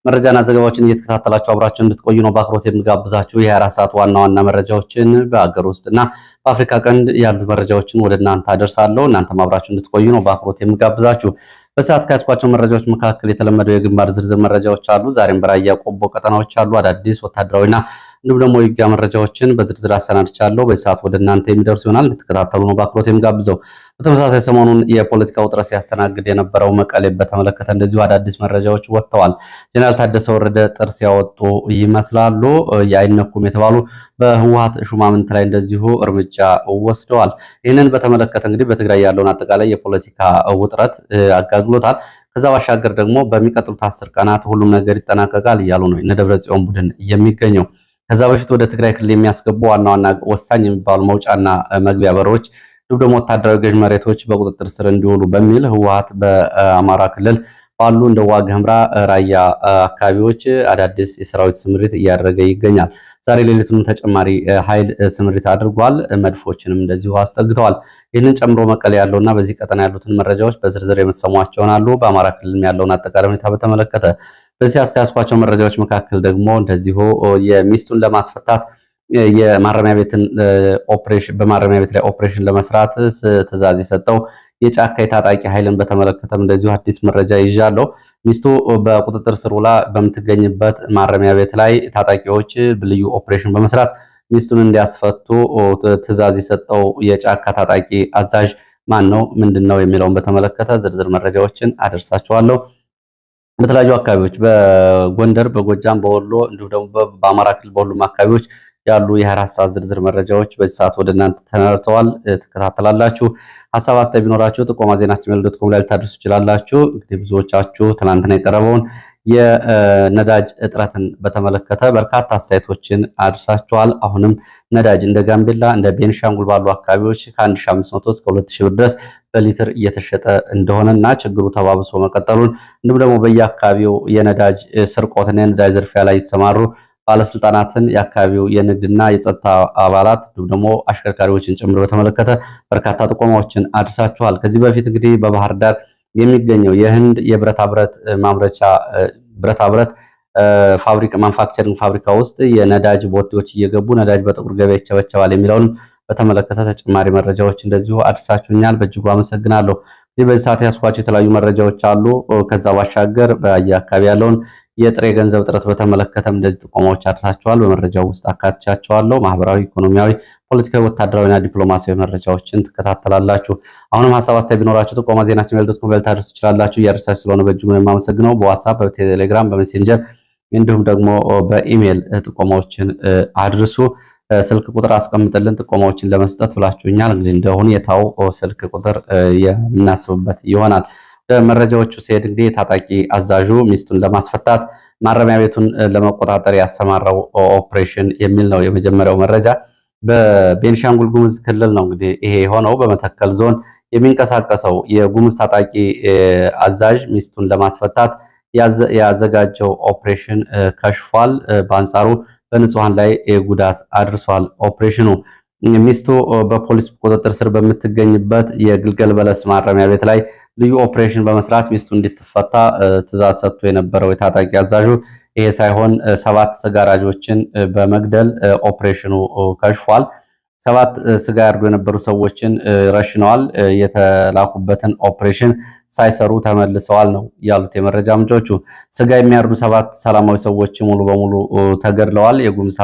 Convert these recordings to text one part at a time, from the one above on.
መረጃና ዘገባዎችን እየተከታተላችሁ አብራችሁ እንድትቆዩ ነው በአክብሮት የምጋብዛችሁ። የ24 ሰዓት ዋና ዋና መረጃዎችን በአገር ውስጥና በአፍሪካ ቀንድ ያሉ መረጃዎችን ወደ እናንተ አደርሳለሁ። እናንተም አብራችሁ እንድትቆዩ ነው በአክብሮት የምጋብዛችሁ። በሰዓት ከያዝኳቸው መረጃዎች መካከል የተለመደው የግንባር ዝርዝር መረጃዎች አሉ። ዛሬም በራያ ቆቦ ቀጠናዎች አሉ አዳዲስ ወታደራዊና እንዲሁም ደግሞ የውጊያ መረጃዎችን በዝርዝር አሰናድቻለሁ። በሰዓት ወደ እናንተ የሚደርሱ ይሆናል። እንድትከታተሉ ነው በአክብሮት የምጋብዘው። በተመሳሳይ ሰሞኑን የፖለቲካ ውጥረት ሲያስተናግድ የነበረው መቀሌ በተመለከተ እንደዚሁ አዳዲስ መረጃዎች ወጥተዋል። ጀነራል ታደሰ ወረደ ጥርስ ያወጡ ይመስላሉ። የአይነኩም የተባሉ በህወሓት ሹማምንት ላይ እንደዚሁ እርምጃ ወስደዋል። ይህንን በተመለከተ እንግዲህ በትግራይ ያለውን አጠቃላይ የፖለቲካ ውጥረት አጋግሎታል። ከዛ ባሻገር ደግሞ በሚቀጥሉት 10 ቀናት ሁሉም ነገር ይጠናቀቃል እያሉ ነው እነ ደብረጽዮን ቡድን የሚገኘው። ከዛ በፊት ወደ ትግራይ ክልል የሚያስገቡ ዋና ዋና ወሳኝ የሚባሉ መውጫና መግቢያ በሮች እንዲሁም ደግሞ ወታደራዊ ገዥ መሬቶች በቁጥጥር ስር እንዲውሉ በሚል ህወሓት በአማራ ክልል ባሉ እንደ ዋግ ኽምራ፣ ራያ አካባቢዎች አዳዲስ የሰራዊት ስምሪት እያደረገ ይገኛል። ዛሬ ሌሊቱንም ተጨማሪ ኃይል ስምሪት አድርጓል። መድፎችንም እንደዚሁ አስጠግተዋል። ይህንን ጨምሮ መቀሌ ያለውና በዚህ ቀጠና ያሉትን መረጃዎች በዝርዝር የምትሰሟቸው ይሆናሉ። በአማራ ክልል ያለውን አጠቃላይ ሁኔታ በተመለከተ በዚህ አስካስኳቸው መረጃዎች መካከል ደግሞ እንደዚሁ የሚስቱን ለማስፈታት የማረሚያ ቤትን ኦፕሬሽን በማረሚያ ቤት ላይ ኦፕሬሽን ለመስራት ትዕዛዝ የሰጠው የጫካ የታጣቂ ኃይልን በተመለከተም እንደዚሁ አዲስ መረጃ ይዣለሁ። ሚስቱ በቁጥጥር ስር ውላ በምትገኝበት ማረሚያ ቤት ላይ ታጣቂዎች ልዩ ኦፕሬሽን በመስራት ሚስቱን እንዲያስፈቱ ትዕዛዝ የሰጠው የጫካ ታጣቂ አዛዥ ማን ነው፣ ምንድነው የሚለውን በተመለከተ ዝርዝር መረጃዎችን አደርሳችኋለሁ። በተለያዩ አካባቢዎች በጎንደር፣ በጎጃም፣ በወሎ እንዲሁም ደግሞ በአማራ ክልል በሁሉም አካባቢዎች ያሉ የ24 ሰዓት ዝርዝር መረጃዎች በዚህ ሰዓት ወደ እናንተ ተነርተዋል። ትከታተላላችሁ። ሀሳብ አስተያየት ቢኖራችሁ ጥቆማ ዜናችን@gmail.com ላይ ልታደርሱ ትችላላችሁ። እንግዲህ ብዙዎቻችሁ ትናንትና የቀረበውን የነዳጅ እጥረትን በተመለከተ በርካታ አስተያየቶችን አድርሳችኋል። አሁንም ነዳጅ እንደ ጋምቤላ እንደ ቤንሻንጉል ባሉ አካባቢዎች ከ1500 እስከ 2000 ብር ድረስ በሊትር እየተሸጠ እንደሆነና ችግሩ ተባብሶ መቀጠሉን እንዲሁም ደግሞ በየአካባቢው የነዳጅ ስርቆትና የነዳጅ ዝርፊያ ላይ የተሰማሩ ባለስልጣናትን የአካባቢው የንግድና የጸጥታ አባላት እንዲሁም ደግሞ አሽከርካሪዎችን ጭምር በተመለከተ በርካታ ጥቆማዎችን አድርሳችኋል። ከዚህ በፊት እንግዲህ በባህር ዳር የሚገኘው የህንድ የብረታ ብረት ማምረቻ ብረታ ብረት ፋብሪካ ማኑፋክቸሪንግ ፋብሪካ ውስጥ የነዳጅ ቦቴዎች እየገቡ ነዳጅ በጥቁር ገበያ ይቸበቸባል የሚለውንም በተመለከተ ተጨማሪ መረጃዎች እንደዚሁ አድርሳችሁኛል። በእጅጉ አመሰግናለሁ። በዚህ ሰዓት ያስኳቸው የተለያዩ መረጃዎች አሉ። ከዛ ባሻገር በየአካባቢ ያለውን የጥሬ ገንዘብ እጥረት በተመለከተም እንደዚህ ጥቆማዎች አድርሳችኋል። በመረጃው ውስጥ አካትቻቸዋለሁ። ማህበራዊ፣ ኢኮኖሚያዊ፣ ፖለቲካዊ፣ ወታደራዊና ዲፕሎማሲያዊ መረጃዎችን ትከታተላላችሁ። አሁንም ሀሳብ አስተያየት ቢኖራችሁ ጥቆማ ዜናችን@gmail.com ላይ ልታደርሱ ትችላላችሁ። እያደረሳችሁ ስለሆነ በእጅጉ ነው የማመሰግነው። በዋትስአፕ፣ በቴሌግራም፣ በሜሴንጀር እንዲሁም ደግሞ በኢሜል ጥቆማዎችን አድርሱ። ስልክ ቁጥር አስቀምጥልን ጥቆማዎችን ለመስጠት ብላችሁኛል። እንግዲህ እንደ ሁኔታው ስልክ ቁጥር የምናስብበት ይሆናል። መረጃዎቹ ሲሄድ እንግዲህ ታጣቂ አዛዡ ሚስቱን ለማስፈታት ማረሚያ ቤቱን ለመቆጣጠር ያሰማራው ኦፕሬሽን የሚል ነው የመጀመሪያው መረጃ። በቤንሻንጉል ጉሙዝ ክልል ነው እንግዲህ ይሄ የሆነው። በመተከል ዞን የሚንቀሳቀሰው የጉሙዝ ታጣቂ አዛዥ ሚስቱን ለማስፈታት ያዘጋጀው ኦፕሬሽን ከሽፏል። በአንጻሩ በንጹሃን ላይ ጉዳት አድርሷል። ኦፕሬሽኑ ሚስቱ በፖሊስ ቁጥጥር ስር በምትገኝበት የግልገል በለስ ማረሚያ ቤት ላይ ልዩ ኦፕሬሽን በመስራት ሚስቱ እንድትፈታ ትዕዛዝ ሰጥቶ የነበረው የታጣቂ አዛዡ ይሄ ሳይሆን 7 ስጋራጆችን በመግደል ኦፕሬሽኑ ከሽፏል። 7 ስጋ ያርዱ የነበሩ ሰዎችን ረሽነዋል። የተላኩበትን ኦፕሬሽን ሳይሰሩ ተመልሰዋል ነው ያሉት የመረጃ ምንጮቹ። ስጋ የሚያርዱ 7 ሰላማዊ ሰዎች ሙሉ በሙሉ ተገድለዋል። የጉሙዝ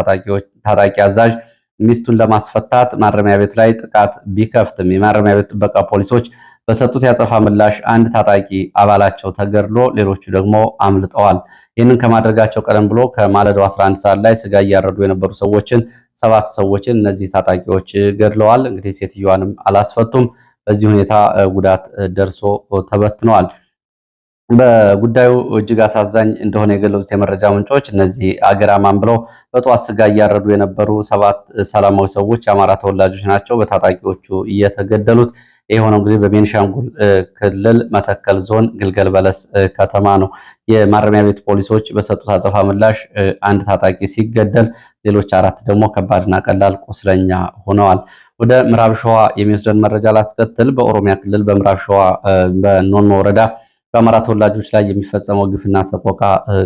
ታጣቂ አዛዥ ሚስቱን ለማስፈታት ማረሚያ ቤት ላይ ጥቃት ቢከፍትም የማረሚያ ቤት ጥበቃ ፖሊሶች በሰጡት ያጸፋ ምላሽ አንድ ታጣቂ አባላቸው ተገድሎ ሌሎቹ ደግሞ አምልጠዋል። ይህንን ከማድረጋቸው ቀደም ብሎ ከማለዳው 11 ሰዓት ላይ ስጋ እያረዱ የነበሩ ሰዎችን 7 ሰዎችን እነዚህ ታጣቂዎች ገድለዋል። እንግዲህ ሴትዮዋንም አላስፈቱም። በዚህ ሁኔታ ጉዳት ደርሶ ተበትነዋል። በጉዳዩ እጅግ አሳዛኝ እንደሆነ የገለጹት የመረጃ ምንጮች እነዚህ አገር አማን ብለው በጠዋት ስጋ እያረዱ የነበሩ 7 ሰላማዊ ሰዎች የአማራ ተወላጆች ናቸው በታጣቂዎቹ እየተገደሉት። ይህ ሆነው እንግዲህ በቤንሻንጉል ክልል መተከል ዞን ግልገል በለስ ከተማ ነው። የማረሚያ ቤት ፖሊሶች በሰጡት አጸፋ ምላሽ አንድ ታጣቂ ሲገደል ሌሎች 4 ደግሞ ከባድና ቀላል ቁስለኛ ሆነዋል። ወደ ምዕራብ ሸዋ የሚወስደን መረጃ ላስከትል። በኦሮሚያ ክልል በምዕራብ ሸዋ በኖኖ ወረዳ በአማራ ተወላጆች ላይ የሚፈጸመው ግፍና ሰቆቃ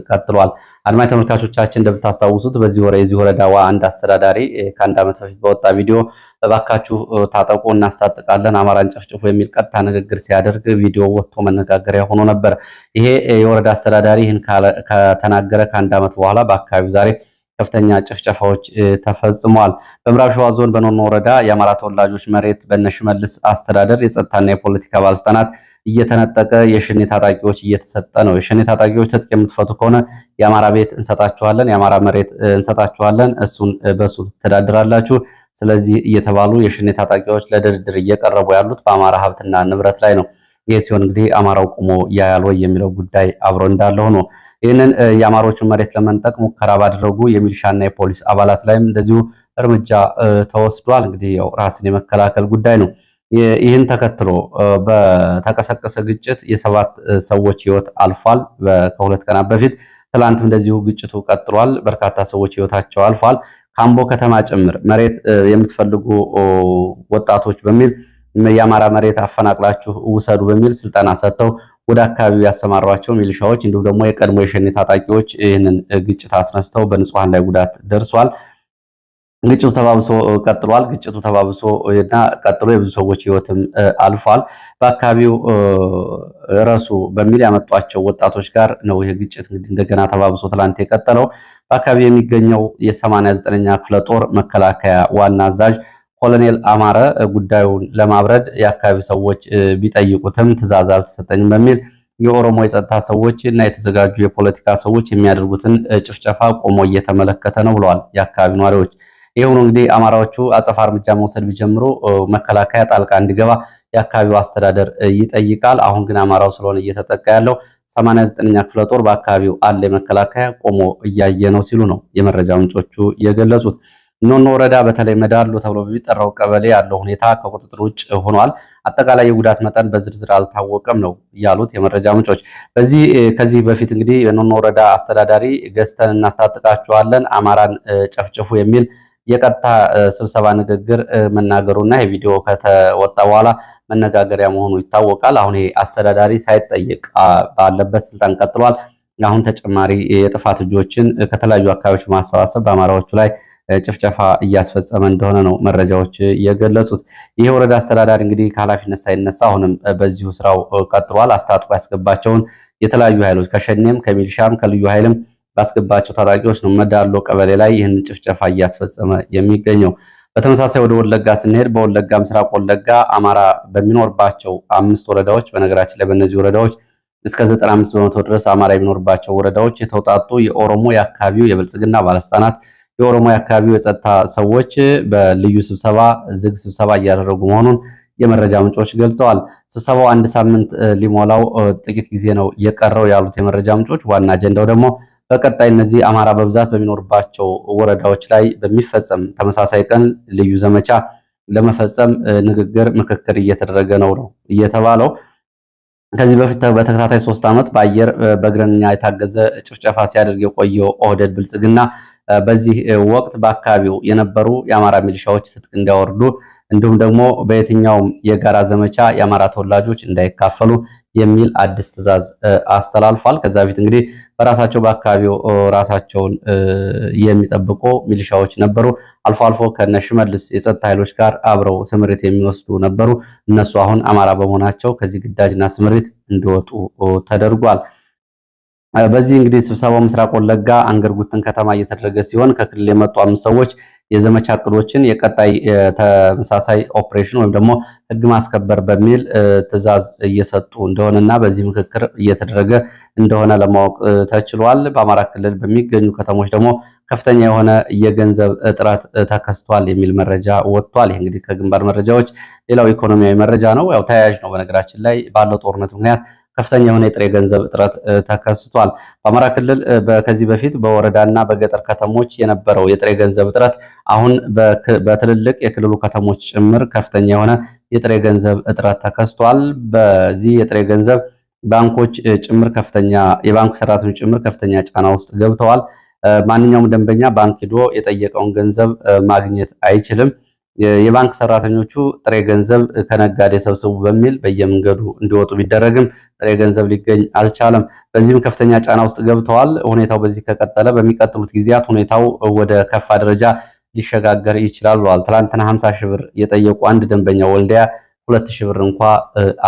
ቀጥሏል። አድማጭ ተመልካቾቻችን እንደምታስታውሱት የዚህ ወረዳ አንድ አስተዳዳሪ ከአንድ ዓመት በፊት በወጣ ቪዲዮ እባካችሁ ታጠቁ እናስታጥቃለን፣ አማራን ጨፍጭፉ የሚል ቀጥታ ንግግር ሲያደርግ ቪዲዮ ወጥቶ መነጋገሪያ ሆኖ ነበር። ይሄ የወረዳ አስተዳዳሪ ይህን ከተናገረ ከአንድ ዓመት በኋላ በአካባቢው ዛሬ ከፍተኛ ጭፍጨፋዎች ተፈጽመዋል። በምዕራብ ሸዋ ዞን በኖኖ ወረዳ የአማራ ተወላጆች መሬት በነሽመልስ አስተዳደር የጸጥታና የፖለቲካ ባለስልጣናት እየተነጠቀ የሸኔ ታጣቂዎች እየተሰጠ ነው። የሸኔ ታጣቂዎች ትጥቅ የምትፈቱ ከሆነ የአማራ ቤት እንሰጣችኋለን፣ የአማራ መሬት እንሰጣችኋለን፣ እሱን በሱ ትተዳድራላችሁ። ስለዚህ እየተባሉ የሸኔ ታጣቂዎች ለድርድር እየቀረቡ ያሉት በአማራ ሀብትና ንብረት ላይ ነው። ይህ ሲሆን እንግዲህ አማራው ቆሞ ያያል ወይ የሚለው ጉዳይ አብሮ እንዳለ ሆኖ ይህንን የአማሮቹን መሬት ለመንጠቅ ሙከራ ባደረጉ የሚሊሻና የፖሊስ አባላት ላይም እንደዚሁ እርምጃ ተወስዷል። እንግዲህ ያው ራስን የመከላከል ጉዳይ ነው። ይህን ተከትሎ በተቀሰቀሰ ግጭት የሰባት ሰዎች ህይወት አልፏል። ከሁለት ቀናት በፊት ትላንትም እንደዚሁ ግጭቱ ቀጥሏል። በርካታ ሰዎች ህይወታቸው አልፏል። ካምቦ ከተማ ጭምር መሬት የምትፈልጉ ወጣቶች በሚል የአማራ መሬት አፈናቅላችሁ ውሰዱ በሚል ስልጠና ሰጥተው ወደ አካባቢው ያሰማሯቸው ሚሊሻዎች እንዲሁም ደግሞ የቀድሞ የሸኔ ታጣቂዎች ይህንን ግጭት አስነስተው በንጹሃን ላይ ጉዳት ደርሷል። ግጭቱ ተባብሶ ቀጥሏል። ግጭቱ ተባብሶ እና ቀጥሎ የብዙ ሰዎች ህይወትም አልፏል። በአካባቢው ረሱ በሚል ያመጧቸው ወጣቶች ጋር ነው ይህ ግጭት እንግዲህ እንደገና ተባብሶ ትላንት የቀጠለው። በአካባቢው የሚገኘው የ89ኛ ክፍለ ጦር መከላከያ ዋና አዛዥ ኮሎኔል አማረ ጉዳዩን ለማብረድ የአካባቢ ሰዎች ቢጠይቁትም ትዕዛዝ አልተሰጠኝም በሚል የኦሮሞ የጸጥታ ሰዎች እና የተዘጋጁ የፖለቲካ ሰዎች የሚያደርጉትን ጭፍጨፋ ቆሞ እየተመለከተ ነው ብለዋል የአካባቢ ነዋሪዎች። ይህ ሆኖ እንግዲህ አማራዎቹ አጸፋ እርምጃ መውሰድ ቢጀምሩ መከላከያ ጣልቃ እንዲገባ የአካባቢው አስተዳደር ይጠይቃል። አሁን ግን አማራው ስለሆነ እየተጠቃ ያለው 89ኛ ክፍለ ጦር በአካባቢው አለ የመከላከያ ቆሞ እያየ ነው ሲሉ ነው የመረጃ ምንጮቹ የገለጹት። ኖኖ ወረዳ በተለይ መዳሎ ተብሎ በሚጠራው ቀበሌ ያለው ሁኔታ ከቁጥጥር ውጭ ሆኗል። አጠቃላይ የጉዳት መጠን በዝርዝር አልታወቀም ነው ያሉት የመረጃ ምንጮች። ከዚህ በፊት እንግዲህ የኖኖ ወረዳ አስተዳዳሪ ገዝተን እናስታጥቃቸዋለን፣ አማራን ጨፍጭፉ የሚል የቀጥታ ስብሰባ ንግግር መናገሩና የቪዲዮ ከተወጣ በኋላ መነጋገሪያ መሆኑ ይታወቃል። አሁን ይሄ አስተዳዳሪ ሳይጠየቅ ባለበት ስልጣን ቀጥሏል። አሁን ተጨማሪ የጥፋት እጆችን ከተለያዩ አካባቢዎች ማሰባሰብ በአማራዎቹ ላይ ጭፍጨፋ እያስፈጸመ እንደሆነ ነው መረጃዎች የገለጹት። ይህ ወረዳ አስተዳዳሪ እንግዲህ ከኃላፊነት ሳይነሳ አሁንም በዚሁ ስራው ቀጥሏል። አስታጥቆ ያስገባቸውን የተለያዩ ኃይሎች ከሸኔም ከሚሊሻም ከልዩ ኃይልም ባስገባቸው ታጣቂዎች ነው መዳሎ ቀበሌ ላይ ይህንን ጭፍጨፋ እያስፈጸመ የሚገኘው። በተመሳሳይ ወደ ወለጋ ስንሄድ በወለጋ ምስራቅ ወለጋ አማራ በሚኖርባቸው 5 ወረዳዎች በነገራችን ላይ በእነዚህ ወረዳዎች እስከ 95 በመቶ ድረስ አማራ የሚኖርባቸው ወረዳዎች የተውጣጡ የኦሮሞ የአካባቢው የብልጽግና ባለስልጣናት የኦሮሞ የአካባቢው የጸጥታ ሰዎች በልዩ ስብሰባ ዝግ ስብሰባ እያደረጉ መሆኑን የመረጃ ምንጮች ገልጸዋል። ስብሰባው አንድ ሳምንት ሊሞላው ጥቂት ጊዜ ነው የቀረው ያሉት የመረጃ ምንጮች ዋና አጀንዳው ደግሞ በቀጣይ እነዚህ አማራ በብዛት በሚኖርባቸው ወረዳዎች ላይ በሚፈጸም ተመሳሳይ ቀን ልዩ ዘመቻ ለመፈጸም ምክክር እየተደረገ ነው እየተባለው። ከዚህ በፊት በተከታታይ 3 ዓመት በአየር በእግረኛ የታገዘ ጭፍጨፋ ሲያደርግ የቆየው ኦህዴድ ብልጽግና በዚህ ወቅት በአካባቢው የነበሩ የአማራ ሚሊሻዎች ትጥቅ እንዲያወርዱ እንዲሁም ደግሞ በየትኛውም የጋራ ዘመቻ የአማራ ተወላጆች እንዳይካፈሉ የሚል አዲስ ትዕዛዝ አስተላልፏል። ከዛ በፊት እንግዲህ በራሳቸው በአካባቢው ራሳቸውን የሚጠብቁ ሚሊሻዎች ነበሩ። አልፎ አልፎ ከነሽመልስ የጸጥታ ኃይሎች ጋር አብረው ስምሪት የሚወስዱ ነበሩ። እነሱ አሁን አማራ በመሆናቸው ከዚህ ግዳጅና ስምሪት እንዲወጡ ተደርጓል። በዚህ እንግዲህ ስብሰባው ምስራቅ ወለጋ አንገርጉትን ከተማ እየተደረገ ሲሆን ከክልል የመጡ 5 ሰዎች የዘመቻ እቅዶችን የቀጣይ ተመሳሳይ ኦፕሬሽን ወይም ደግሞ ህግ ማስከበር በሚል ትዕዛዝ እየሰጡ እንደሆነና በዚህ ምክክር እየተደረገ እንደሆነ ለማወቅ ተችሏል። በአማራ ክልል በሚገኙ ከተሞች ደግሞ ከፍተኛ የሆነ የገንዘብ እጥረት ተከስቷል የሚል መረጃ ወጥቷል። ይህ እንግዲህ ከግንባር መረጃዎች ሌላው ኢኮኖሚያዊ መረጃ ነው። ያው ተያያዥ ነው። በነገራችን ላይ ባለው ጦርነት ምክንያት ከፍተኛ የሆነ የጥሬ ገንዘብ እጥረት ተከስቷል። በአማራ ክልል ከዚህ በፊት በወረዳና በገጠር ከተሞች የነበረው የጥሬ ገንዘብ እጥረት አሁን በትልልቅ የክልሉ ከተሞች ጭምር ከፍተኛ የሆነ የጥሬ ገንዘብ እጥረት ተከስቷል። በዚህ የጥሬ ገንዘብ ባንኮች ጭምር የባንክ ሰራተኞች ጭምር ከፍተኛ ጫና ውስጥ ገብተዋል። ማንኛውም ደንበኛ ባንክ ሄዶ የጠየቀውን ገንዘብ ማግኘት አይችልም። የባንክ ሰራተኞቹ ጥሬ ገንዘብ ከነጋዴ ሰብስቡ በሚል በየመንገዱ እንዲወጡ ቢደረግም ጥሬ ገንዘብ ሊገኝ አልቻለም። በዚህም ከፍተኛ ጫና ውስጥ ገብተዋል። ሁኔታው በዚህ ከቀጠለ በሚቀጥሉት ጊዜያት ሁኔታው ወደ ከፋ ደረጃ ሊሸጋገር ይችላል ብለዋል። ትላንትና 50 ሺህ ብር የጠየቁ አንድ ደንበኛ ወልዲያ 2 ሺህ ብር እንኳ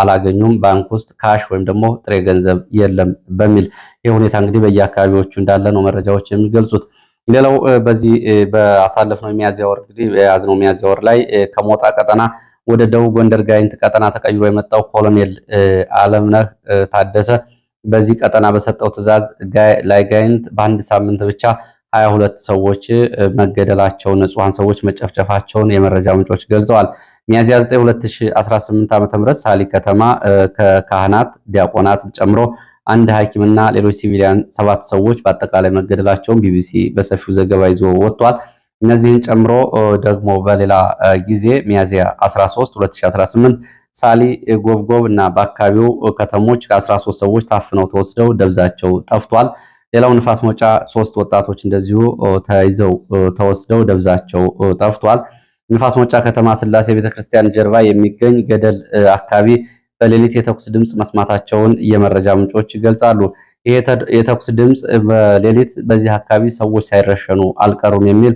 አላገኙም፣ ባንክ ውስጥ ካሽ ወይም ደግሞ ጥሬ ገንዘብ የለም በሚል ይህ ሁኔታ እንግዲህ በየአካባቢዎቹ እንዳለ ነው መረጃዎች የሚገልጹት። ሌላው በዚህ በአሳለፍነው ሚያዝያ ወር እንግዲህ የያዝነው ሚያዝያ ወር ላይ ከሞጣ ቀጠና ወደ ደቡብ ጎንደር ጋይንት ቀጠና ተቀይሮ የመጣው ኮሎኔል አለምነህ ታደሰ በዚህ ቀጠና በሰጠው ትዕዛዝ ላይ ጋይንት በአንድ ሳምንት ብቻ 22 ሰዎች መገደላቸውን፣ ንጹሃን ሰዎች መጨፍጨፋቸውን የመረጃ ምንጮች ገልጸዋል። ሚያዝያ 9 2018 ዓ.ም ሳሊ ከተማ ከካህናት ዲያቆናትን ጨምሮ አንድ ሐኪምና ሌሎች ሲቪሊያን 7 ሰዎች በአጠቃላይ መገደላቸውን ቢቢሲ በሰፊው ዘገባ ይዞ ወጥቷል። እነዚህን ጨምሮ ደግሞ በሌላ ጊዜ ሚያዝያ 13 2018 ሳሊ ጎብጎብ እና በአካባቢው ከተሞች ከ13 ሰዎች ታፍነው ተወስደው ደብዛቸው ጠፍቷል። ሌላው ንፋስ መውጫ 3 ወጣቶች እንደዚሁ ተይዘው ተወስደው ደብዛቸው ጠፍቷል። ንፋስ መውጫ ከተማ ስላሴ ቤተክርስቲያን ጀርባ የሚገኝ ገደል አካባቢ በሌሊት የተኩስ ድምፅ መስማታቸውን የመረጃ ምንጮች ይገልጻሉ። ይሄ የተኩስ ድምፅ በሌሊት በዚህ አካባቢ ሰዎች ሳይረሸኑ አልቀሩም የሚል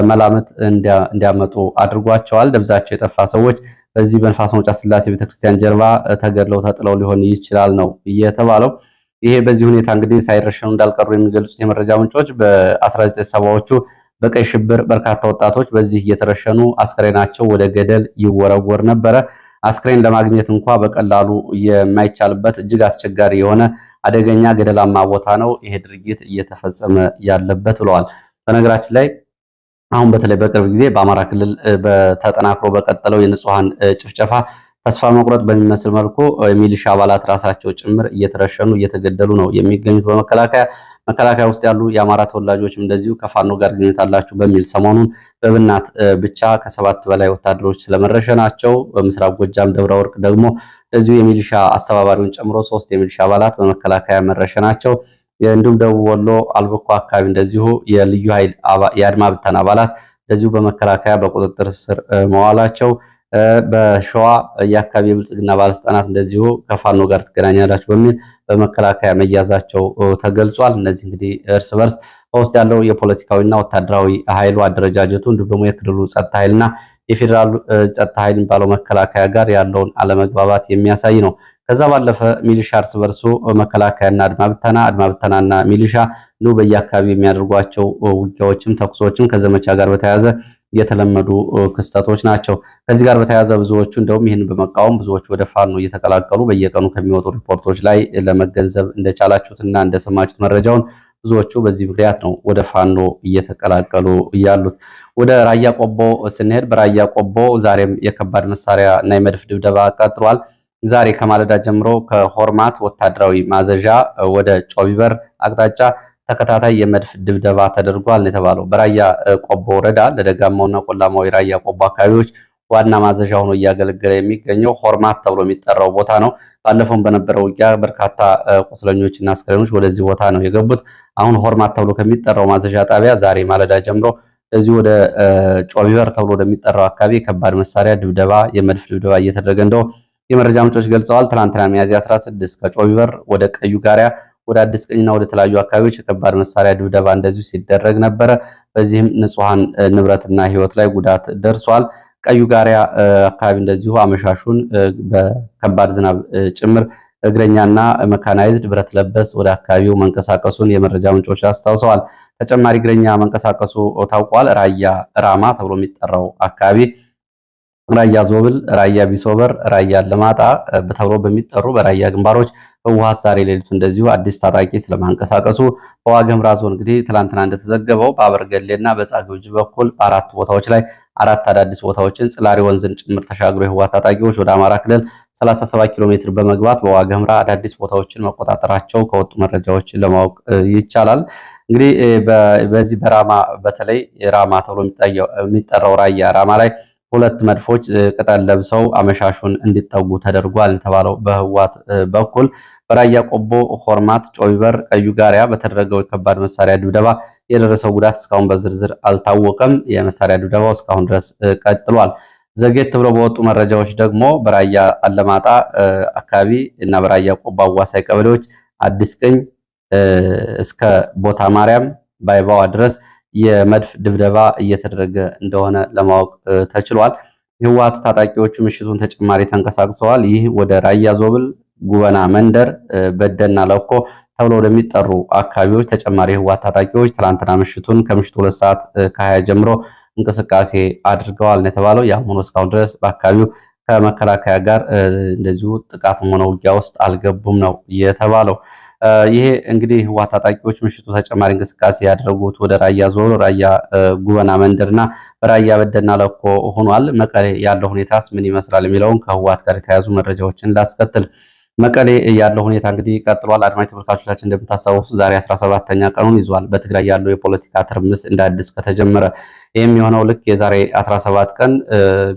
መላምት እንዲያመጡ አድርጓቸዋል። ደብዛቸው የጠፋ ሰዎች በዚህ በንፋስ መውጫ ስላሴ ቤተክርስቲያን ጀርባ ተገድለው ተጥለው ሊሆን ይችላል ነው የተባለው። ይሄ በዚህ ሁኔታ እንግዲህ ሳይረሸኑ እንዳልቀሩ የሚገልጹት የመረጃ ምንጮች በ1970ዎቹ በቀይ ሽብር በርካታ ወጣቶች በዚህ እየተረሸኑ አስከሬናቸው ወደ ገደል ይወረወር ነበረ። አስክሬን ለማግኘት እንኳ በቀላሉ የማይቻልበት እጅግ አስቸጋሪ የሆነ አደገኛ ገደላማ ቦታ ነው ይሄ ድርጊት እየተፈጸመ ያለበት ብለዋል። በነገራችን ላይ አሁን በተለይ በቅርብ ጊዜ በአማራ ክልል በተጠናክሮ በቀጠለው የንጹሃን ጭፍጨፋ ተስፋ መቁረጥ በሚመስል መልኩ የሚሊሻ አባላት ራሳቸው ጭምር እየተረሸኑ እየተገደሉ ነው የሚገኙት መከላከያ ውስጥ ያሉ የአማራ ተወላጆችም እንደዚሁ ከፋኖ ጋር ግንኙነት አላችሁ በሚል ሰሞኑን በብናት ብቻ ከ7 በላይ ወታደሮች ስለመረሸናቸው፣ በምስራቅ ጎጃም ደብረ ወርቅ ደግሞ እንደዚሁ የሚሊሻ አስተባባሪውን ጨምሮ 3 የሚሊሻ አባላት በመከላከያ መረሸናቸው፣ እንዲሁም ደቡብ ወሎ አልበኮ አካባቢ እንደዚሁ የልዩ ኃይል የአድማ ብተና አባላት እንደዚሁ በመከላከያ በቁጥጥር ስር መዋላቸው፣ በሸዋ የአካባቢ የብልጽግና ባለስልጣናት እንደዚሁ ከፋኖ ጋር ትገናኛላችሁ በሚል በመከላከያ መያዛቸው ተገልጿል። እነዚህ እንግዲህ እርስ በርስ በውስጥ ያለው የፖለቲካዊና ወታደራዊ ኃይሉ አደረጃጀቱ እንዲሁም ደግሞ የክልሉ ጸጥታ ኃይልና የፌዴራል ጸጥታ ኃይል የሚባለው መከላከያ ጋር ያለውን አለመግባባት የሚያሳይ ነው። ከዛ ባለፈ ሚሊሻ እርስ በርሱ መከላከያና አድማ ብተናና ሚሊሻ ነው በየአካባቢው የሚያደርጓቸው ውጊያዎችም ተኩሶችም ከዘመቻ ጋር በተያያዘ የተለመዱ ክስተቶች ናቸው። ከዚህ ጋር በተያያዘ ብዙዎቹ እንደውም ይህን በመቃወም ብዙዎቹ ወደ ፋኖ እየተቀላቀሉ በየቀኑ ከሚወጡ ሪፖርቶች ላይ ለመገንዘብ እንደቻላችሁትና እንደሰማችሁት መረጃውን ብዙዎቹ በዚህ ምክንያት ነው ወደ ፋኖ እየተቀላቀሉ ያሉት። ወደ ራያ ቆቦ ስንሄድ በራያ ቆቦ ዛሬም የከባድ መሳሪያ እና የመድፍ ድብደባ ቀጥሏል። ዛሬ ከማለዳ ጀምሮ ከሆርማት ወታደራዊ ማዘዣ ወደ ጮቢበር አቅጣጫ ተከታታይ የመድፍ ድብደባ ተደርጓል የተባለው በራያ ቆቦ ወረዳ ለደጋማውና ቆላማው የራያ ቆቦ አካባቢዎች ዋና ማዘዣ ሆኖ እያገለገለ የሚገኘው ሆርማት ተብሎ የሚጠራው ቦታ ነው። ባለፈውም በነበረው ውጊያ በርካታ ቁስለኞችና አስከሬኖች ወደዚህ ቦታ ነው የገቡት። አሁን ሆርማት ተብሎ ከሚጠራው ማዘዣ ጣቢያ ዛሬ ማለዳ ጀምሮ እዚህ ወደ ጮቢበር ተብሎ ወደሚጠራው አካባቢ ከባድ መሳሪያ ድብደባ፣ የመድፍ ድብደባ እየተደረገ እንደው የመረጃ ምንጮች ገልጸዋል። ትናንትና ሚያዝያ 16 ከጮቢበር ወደ ቀዩ ጋሪያ ወደ አዲስ ቀኝና ወደ ተለያዩ አካባቢዎች የከባድ መሳሪያ ድብደባ እንደዚሁ ሲደረግ ነበረ። በዚህም ንጹሃን ንብረትና ሕይወት ላይ ጉዳት ደርሷል። ቀዩ ጋሪያ አካባቢ እንደዚሁ አመሻሹን በከባድ ዝናብ ጭምር እግረኛና መካናይዝድ ብረት ለበስ ወደ አካባቢው መንቀሳቀሱን የመረጃ ምንጮች አስታውሰዋል። ተጨማሪ እግረኛ መንቀሳቀሱ ታውቋል። ራያ ራማ ተብሎ የሚጠራው አካባቢ ራያ ዞብል፣ ራያ ቢሶበር፣ ራያ ለማጣ ተብሎ በሚጠሩ በራያ ግንባሮች ህወሓት ዛሬ ሌሊቱ እንደዚሁ አዲስ ታጣቂ ስለማንቀሳቀሱ በዋግኽምራ ዞን እንግዲህ ትላንትና እንደተዘገበው በአበርገሌና በጻግብጅ በኩል በአራት ቦታዎች ላይ አራት አዳዲስ ቦታዎችን ጽላሪ ወንዝን ጭምር ተሻግሮ የህወሓት ታጣቂዎች ወደ አማራ ክልል 37 ኪሎ ሜትር በመግባት በዋግኽምራ አዳዲስ ቦታዎችን መቆጣጠራቸው ከወጡ መረጃዎች ለማወቅ ይቻላል። እንግዲህ በዚህ በራማ በተለይ ራማ ተብሎ የሚጠራው ራያ ራማ ላይ 2 መድፎች ቅጠል ለብሰው አመሻሹን እንዲጠጉ ተደርጓል የተባለው በህወሓት በኩል በራያ ቆቦ፣ ሆርማት፣ ጮቢበር፣ ቀዩ ጋሪያ በተደረገው የከባድ መሳሪያ ድብደባ የደረሰው ጉዳት እስካሁን በዝርዝር አልታወቀም። የመሳሪያ ድብደባው እስካሁን ድረስ ቀጥሏል። ዘጌት ብለው በወጡ መረጃዎች ደግሞ በራያ አለማጣ አካባቢ እና በራያ ቆቦ አዋሳኝ ቀበሌዎች አዲስ ቅኝ እስከ ቦታ ማርያም ባይባዋ ድረስ የመድፍ ድብደባ እየተደረገ እንደሆነ ለማወቅ ተችሏል። የህወሓት ታጣቂዎቹ ምሽቱን ተጨማሪ ተንቀሳቅሰዋል። ይህ ወደ ራያ ዞብል፣ ጉበና መንደር፣ በደና ለኮ ተብሎ ወደሚጠሩ አካባቢዎች ተጨማሪ የህወሓት ታጣቂዎች ትላንትና ምሽቱን ከምሽቱ 2 ሰዓት ከ20 ጀምሮ እንቅስቃሴ አድርገዋል ነው የተባለው። ያም ሆኖ እስካሁን ድረስ በአካባቢው ከመከላከያ ጋር እንደዚሁ ጥቃትም ሆነ ውጊያ ውስጥ አልገቡም ነው የተባለው። ይሄ እንግዲህ ህወሓት ታጣቂዎች ምሽቱ ተጨማሪ እንቅስቃሴ ያደረጉት ወደ ራያ ዞን፣ ራያ ጉበና መንደርና በራያ በደና ለኮ ሆኗል። መቀሌ ያለው ሁኔታስ ምን ይመስላል የሚለውን ከህወሓት ጋር የተያያዙ መረጃዎችን ላስከትል። መቀሌ ያለው ሁኔታ እንግዲህ ቀጥሏል። አድማጭ ተመልካቾቻችን እንደምታስታውሱ ዛሬ 17ኛ ቀኑን ይዟል። በትግራይ ያለው የፖለቲካ ትርምስ እንደ አዲስ ከተጀመረ ይህም የሆነው ልክ የዛሬ 17 ቀን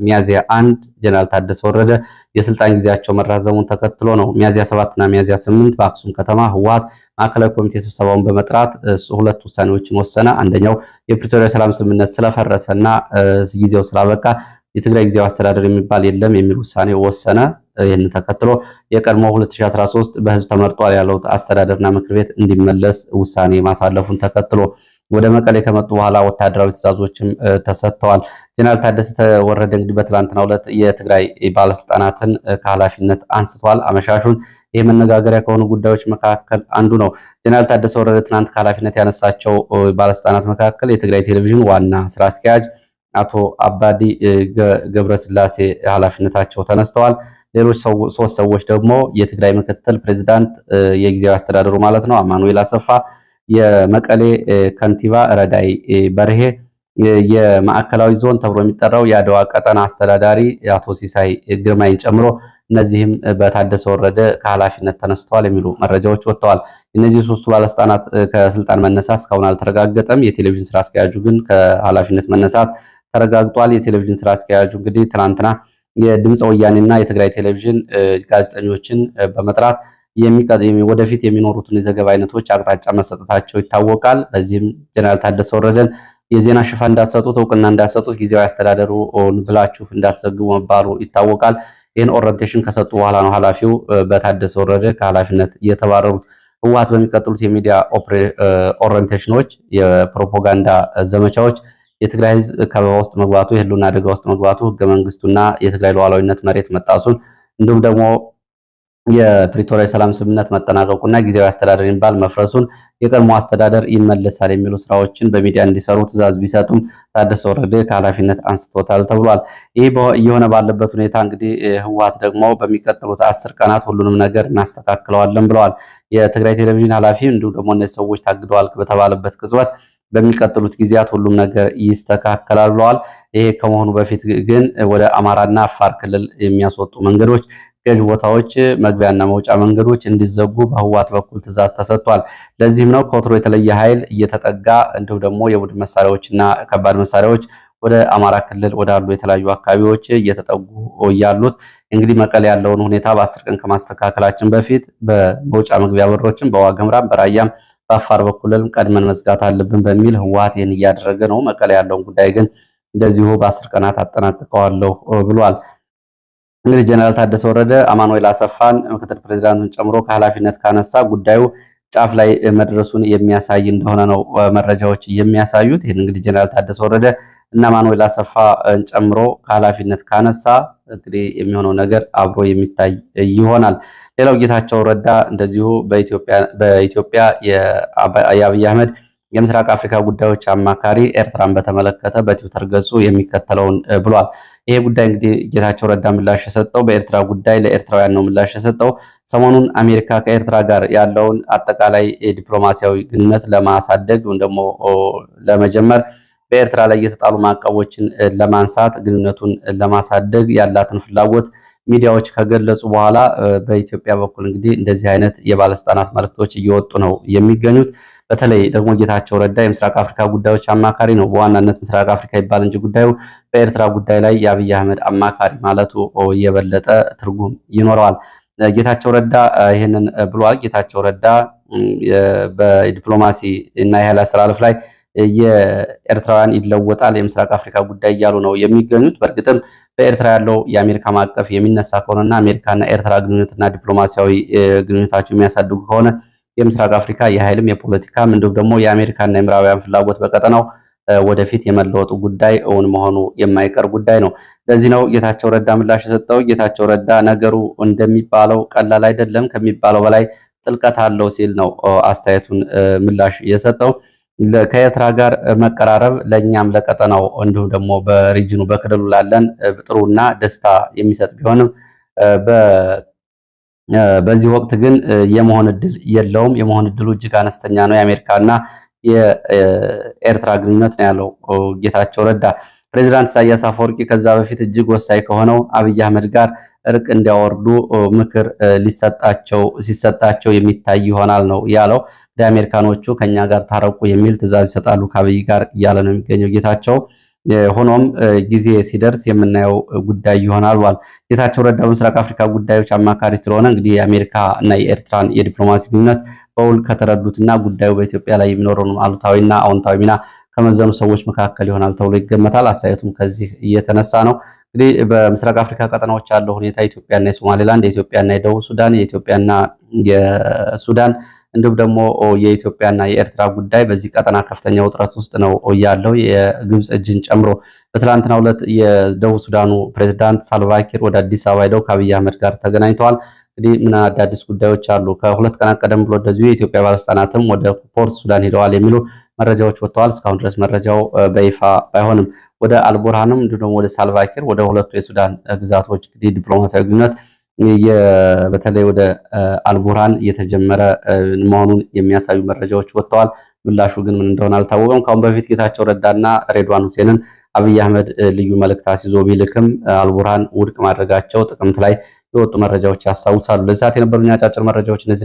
ሚያዚያ 1 ጀነራል ታደሰ ወረደ የስልጣን ጊዜያቸው መራዘሙን ተከትሎ ነው። ሚያዚያ 7 እና ሚያዚያ 8 በአክሱም ከተማ ህወሓት ማዕከላዊ ኮሚቴ ስብሰባውን በመጥራት 2 ውሳኔዎችን ወሰነ። አንደኛው የፕሪቶሪያ ሰላም ስምምነት ስለፈረሰና ጊዜው ስላበቃ የትግራይ ጊዜያዊ አስተዳደር የሚባል የለም የሚል ውሳኔ ወሰነ። ይህን ተከትሎ የቀድሞ 2013 በህዝብ ተመርጧል ያለው አስተዳደርና ምክር ቤት እንዲመለስ ውሳኔ ማሳለፉን ተከትሎ ወደ መቀሌ ከመጡ በኋላ ወታደራዊ ትዕዛዞችም ተሰጥተዋል። ጀነራል ታደሰ ወረደ እንግዲህ በትላንትናው ዕለት የትግራይ ባለስልጣናትን ከኃላፊነት አንስቷል። አመሻሹን ይህ መነጋገሪያ ከሆኑ ጉዳዮች መካከል አንዱ ነው። ጀነራል ታደሰ ወረደ ትናንት ከኃላፊነት ያነሳቸው ባለስልጣናት መካከል የትግራይ ቴሌቪዥን ዋና ስራ አስኪያጅ አቶ አባዲ ገብረስላሴ ኃላፊነታቸው ተነስተዋል። ሌሎች 3 ሰዎች ደግሞ የትግራይ ምክትል ፕሬዚዳንት የጊዜያዊ አስተዳደሩ ማለት ነው አማኑኤል አሰፋ፣ የመቀሌ ከንቲባ ረዳይ በርሄ፣ የማዕከላዊ ዞን ተብሎ የሚጠራው የአድዋ ቀጠና አስተዳዳሪ አቶ ሲሳይ ግርማይን ጨምሮ እነዚህም በታደሰ ወረደ ከኃላፊነት ተነስተዋል የሚሉ መረጃዎች ወጥተዋል። እነዚህ 3ቱ ባለስልጣናት ከስልጣን መነሳት እስካሁን አልተረጋገጠም። የቴሌቪዥን ስራ አስኪያጁ ግን ከኃላፊነት መነሳት ተረጋግጧል። የቴሌቪዥን ስራ አስኪያጁ እንግዲህ ትናንትና የድምፀ ወያኔና የትግራይ ቴሌቪዥን ጋዜጠኞችን በመጥራት ወደፊት የሚኖሩትን የዘገባ አይነቶች አቅጣጫ መሰጠታቸው ይታወቃል። በዚህም ጀነራል ታደሰ ወረደን የዜና ሽፋን እንዳትሰጡት፣ እውቅና እንዳትሰጡት፣ ጊዜያዊ አስተዳደሩ ብላችሁ እንዳትዘግቡ መባሉ ይታወቃል። ይህን ኦሪንቴሽን ከሰጡ በኋላ ነው ኃላፊው በታደሰ ወረደ ከኃላፊነት የተባረሩት። ህወሓት በሚቀጥሉት የሚዲያ ኦሪንቴሽኖች፣ የፕሮፓጋንዳ ዘመቻዎች የትግራይ ህዝብ ከበባ ውስጥ መግባቱ፣ የህልውና አደጋ ውስጥ መግባቱ፣ ህገ መንግስቱና የትግራይ ሉዓላዊነት መሬት መጣሱን እንዲሁም ደግሞ የፕሪቶሪያ ሰላም ስምምነት መጠናቀቁና ጊዜያዊ አስተዳደር የሚባል መፍረሱን የቀድሞ አስተዳደር ይመለሳል የሚሉ ስራዎችን በሚዲያ እንዲሰሩ ትዕዛዝ ቢሰጡም ታደሰ ወረደ ከኃላፊነት አንስቶታል ተብሏል። ይህ እየሆነ ባለበት ሁኔታ እንግዲህ ህወሓት ደግሞ በሚቀጥሉት 10 ቀናት ሁሉንም ነገር እናስተካክለዋለን ብለዋል። የትግራይ ቴሌቪዥን ኃላፊ እንዲሁም ደግሞ እነዚህ ሰዎች ታግደዋል በተባለበት ቅጽበት በሚቀጥሉት ጊዜያት ሁሉም ነገር ይስተካከላል ብለዋል። ይሄ ከመሆኑ በፊት ግን ወደ አማራና አፋር ክልል የሚያስወጡ መንገዶች፣ ገዥ ቦታዎች፣ መግቢያና መውጫ መንገዶች እንዲዘጉ በህወሓት በኩል ትዕዛዝ ተሰጥቷል። ለዚህም ነው ከወትሮ የተለየ ኃይል እየተጠጋ እንዲሁም ደግሞ የቡድን መሳሪያዎችና ከባድ መሳሪያዎች ወደ አማራ ክልል ወዳሉ የተለያዩ አካባቢዎች እየተጠጉ ያሉት። እንግዲህ መቀሌ ያለውን ሁኔታ በ10 ቀን ከማስተካከላችን በፊት በመውጫ መግቢያ በሮችን በዋገምራም በራያም በአፋር በኩልም ቀድመን መዝጋት አለብን በሚል ህወሓት ይህን እያደረገ ነው። መቀሌ ያለውን ጉዳይ ግን እንደዚሁ በ10 ቀናት አጠናቅቀዋለሁ ብሏል። እንግዲህ ጀነራል ታደሰ ወረደ አማኑኤል አሰፋን ምክትል ፕሬዚዳንቱን ጨምሮ ከኃላፊነት ካነሳ ጉዳዩ ጫፍ ላይ መድረሱን የሚያሳይ እንደሆነ ነው መረጃዎች የሚያሳዩት። ይህን እንግዲህ ጀነራል ታደሰ ወረደ እና አማኑኤል አሰፋን ጨምሮ ከኃላፊነት ካነሳ እንግዲህ የሚሆነው ነገር አብሮ የሚታይ ይሆናል። ሌላው ጌታቸው ረዳ እንደዚሁ በኢትዮጵያ የአብይ አህመድ የምስራቅ አፍሪካ ጉዳዮች አማካሪ ኤርትራን በተመለከተ በትዊተር ገጹ የሚከተለውን ብሏል። ይሄ ጉዳይ እንግዲህ ጌታቸው ረዳ ምላሽ የሰጠው በኤርትራ ጉዳይ ለኤርትራውያን ነው ምላሽ የሰጠው። ሰሞኑን አሜሪካ ከኤርትራ ጋር ያለውን አጠቃላይ ዲፕሎማሲያዊ ግንኙነት ለማሳደግ ወይም ደግሞ ለመጀመር በኤርትራ ላይ የተጣሉ ማዕቀቦችን ለማንሳት ግንኙነቱን ለማሳደግ ያላትን ፍላጎት ሚዲያዎች ከገለጹ በኋላ በኢትዮጵያ በኩል እንግዲህ እንደዚህ አይነት የባለስልጣናት መልእክቶች እየወጡ ነው የሚገኙት። በተለይ ደግሞ ጌታቸው ረዳ የምስራቅ አፍሪካ ጉዳዮች አማካሪ ነው። በዋናነት ምስራቅ አፍሪካ ይባል እንጂ ጉዳዩ በኤርትራ ጉዳይ ላይ የአብይ አህመድ አማካሪ ማለቱ የበለጠ ትርጉም ይኖረዋል። ጌታቸው ረዳ ይህንን ብሏል። ጌታቸው ረዳ በዲፕሎማሲ እና የኃይል አስተላለፍ ላይ የኤርትራውያን ይለወጣል የምስራቅ አፍሪካ ጉዳይ እያሉ ነው የሚገኙት። በእርግጥም በኤርትራ ያለው የአሜሪካ ማዕቀፍ የሚነሳ ከሆነና አሜሪካና ኤርትራ ግንኙነትና ዲፕሎማሲያዊ ግንኙነታቸው የሚያሳድጉ ከሆነ የምስራቅ አፍሪካ የኃይልም የፖለቲካም እንዲሁም ደግሞ የአሜሪካና የምዕራባውያን ፍላጎት በቀጠናው ወደፊት የመለወጡ ጉዳይ እውን መሆኑ የማይቀር ጉዳይ ነው። ለዚህ ነው ጌታቸው ረዳ ምላሽ የሰጠው። ጌታቸው ረዳ ነገሩ እንደሚባለው ቀላል አይደለም፣ ከሚባለው በላይ ጥልቀት አለው ሲል ነው አስተያየቱን ምላሽ የሰጠው። ከኤርትራ ጋር መቀራረብ ለእኛም ለቀጠናው እንዲሁም ደግሞ በሪጅኑ በክልሉ ላለን ጥሩና ደስታ የሚሰጥ ቢሆንም በዚህ ወቅት ግን የመሆን እድል የለውም። የመሆን እድሉ እጅግ አነስተኛ ነው። የአሜሪካና የኤርትራ ግንኙነት ነው ያለው ጌታቸው ረዳ። ፕሬዚዳንት ኢሳያስ አፈወርቂ ከዛ በፊት እጅግ ወሳኝ ከሆነው አብይ አህመድ ጋር እርቅ እንዲያወርዱ ምክር ሲሰጣቸው የሚታይ ይሆናል ነው ያለው። ለአሜሪካኖቹ ከኛ ጋር ታረቁ የሚል ትዕዛዝ ይሰጣሉ ከአብይ ጋር እያለ ነው የሚገኘው ጌታቸው። ሆኖም ጊዜ ሲደርስ የምናየው ጉዳይ ይሆናል ብሏል። ጌታቸው ረዳ በምስራቅ አፍሪካ ጉዳዮች አማካሪ ስለሆነ እንግዲህ የአሜሪካ እና የኤርትራን የዲፕሎማሲ ግንኙነት በውል ከተረዱትና ጉዳዩ በኢትዮጵያ ላይ የሚኖረውን አሉታዊና አዎንታዊ ሚና ከመዘኑ ሰዎች መካከል ይሆናል ተብሎ ይገመታል። አስተያየቱም ከዚህ እየተነሳ ነው። እንግዲህ በምስራቅ አፍሪካ ቀጠናዎች ያለው ሁኔታ ኢትዮጵያና የሶማሌላንድ፣ የኢትዮጵያና የደቡብ ሱዳን፣ የኢትዮጵያና የሱዳን እንዲሁም ደግሞ የኢትዮጵያና የኤርትራ ጉዳይ በዚህ ቀጠና ከፍተኛ ውጥረት ውስጥ ነው ያለው የግብፅ እጅን ጨምሮ። በትላንትናው ዕለት የደቡብ ሱዳኑ ፕሬዝዳንት ሳልቫኪር ወደ አዲስ አበባ ሄደው ከአብይ አህመድ ጋር ተገናኝተዋል። እንግዲህ ምን አዳዲስ ጉዳዮች አሉ? ከሁለት ቀናት ቀደም ብሎ እንደዚሁ የኢትዮጵያ ባለስልጣናትም ወደ ፖርት ሱዳን ሄደዋል የሚሉ መረጃዎች ወጥተዋል። እስካሁን ድረስ መረጃው በይፋ ባይሆንም ወደ አልቡርሃንም እንዲሁም ደግሞ ወደ ሳልቫኪር ወደ ሁለቱ የሱዳን ግዛቶች እንግዲህ ዲፕሎማሲያዊ ግንኙነት በተለይ ወደ አልቡርሃን እየተጀመረ መሆኑን የሚያሳዩ መረጃዎች ወጥተዋል። ምላሹ ግን ምን እንደሆነ አልታወቀም። ካሁን በፊት ጌታቸው ረዳና ሬድዋን ሁሴንን አብይ አህመድ ልዩ መልእክት አስይዞ ቢልክም አልቡርሃን ውድቅ ማድረጋቸው ጥቅምት ላይ የወጡ መረጃዎች ያስታውሳሉ። ለዚህ ሰዓት የነበሩኝ አጫጭር መረጃዎች እነዚህ